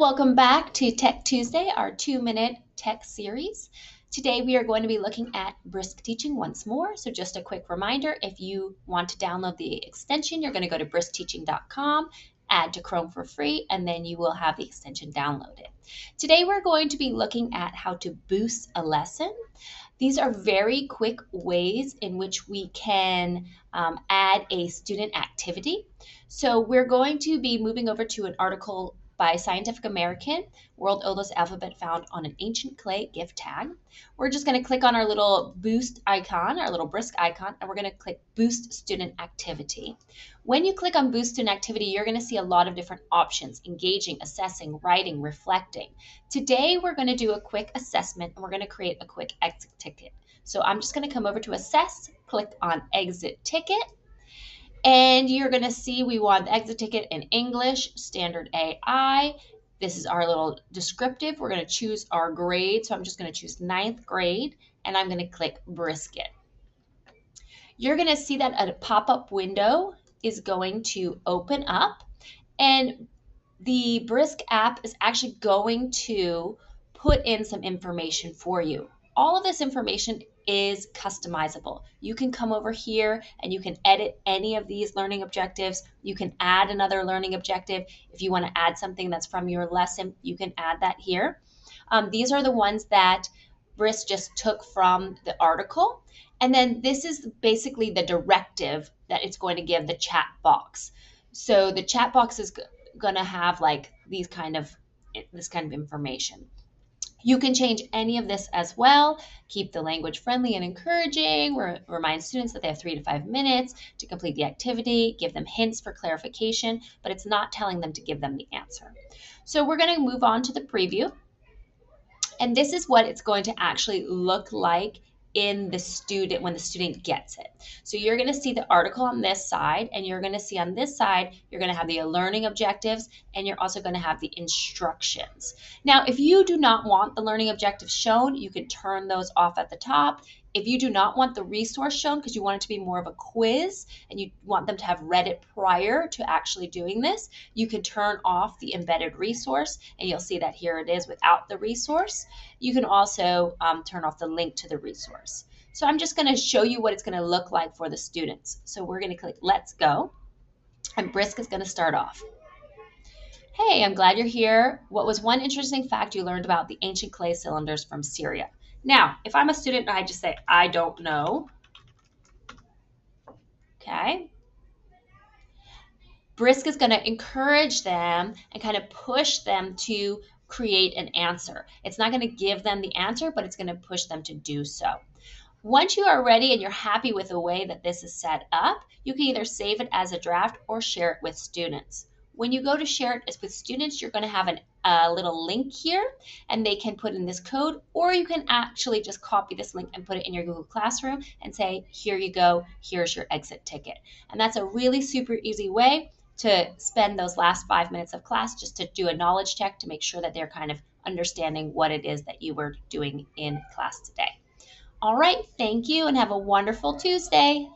welcome back to Tech Tuesday, our 2-minute tech series. Today we are going to be looking at Brisk Teaching once more. So just a quick reminder, if you want to download the extension, you're going to go to briskteaching.com, add to Chrome for free, and then you will have the extension downloaded. Today we're going to be looking at how to boost a lesson. These are very quick ways in which we can add a student activity. So we're going to be moving over to an article by Scientific American, World Oldest Alphabet Found on an Ancient Clay Gift Tag. We're just going to click on our little boost icon, our little brisk icon, and we're going to click Boost Student Activity. When you click on Boost Student Activity, you're going to see a lot of different options: engaging, assessing, writing, reflecting. Today, we're going to do a quick assessment, and we're going to create a quick exit ticket. So I'm just going to come over to Assess, click on Exit Ticket, and you're going to see we want the exit ticket in English, standard AI. This is our little descriptive. We're going to choose our grade. So I'm just going to choose 9th grade, and I'm going to click Brisk It. You're going to see that a pop-up window is going to open up, and the Brisk app is actually going to put in some information for you. All of this information is customizable. You can come over here and you can edit any of these learning objectives. You can add another learning objective. If you want to add something that's from your lesson, you can add that here. These are the ones that Brisk just took from the article. And then this is basically the directive that it's going to give the chat box. So the chat box is going to have like this kind of information. You can change any of this as well. Keep the language friendly and encouraging. Remind students that they have 3 to 5 minutes to complete the activity. Give them hints for clarification, but it's not telling them to give them the answer. So we're going to move on to the preview. And this is what it's going to actually look like in the student when the student gets it. So you're going to see the article on this side, and you're going to see on this side, you're going to have the learning objectives, and you're also going to have the instructions. Now, if you do not want the learning objectives shown, you can turn those off at the top. If you do not want the resource shown because you want it to be more of a quiz and you want them to have read it prior to actually doing this, you can turn off the embedded resource, and you'll see that here it is without the resource. You can also turn off the link to the resource. So I'm just going to show you what it's going to look like for the students. So we're going to click Let's Go, and Brisk is going to start off. Hey, I'm glad you're here. What was one interesting fact you learned about the ancient clay cylinders from Syria? Now, if I'm a student, I just say, I don't know. Okay. Brisk is going to encourage them and kind of push them to create an answer. It's not going to give them the answer, but it's going to push them to do so. Once you are ready and you're happy with the way that this is set up, you can either save it as a draft or share it with students. When you go to share it with students, you're going to have a little link here, and they can put in this code, or you can actually just copy this link and put it in your Google Classroom and say, here you go, here's your exit ticket. And that's a really super easy way to spend those last 5 minutes of class just to do a knowledge check to make sure that they're kind of understanding what it is that you were doing in class today. All right, thank you and have a wonderful Tuesday.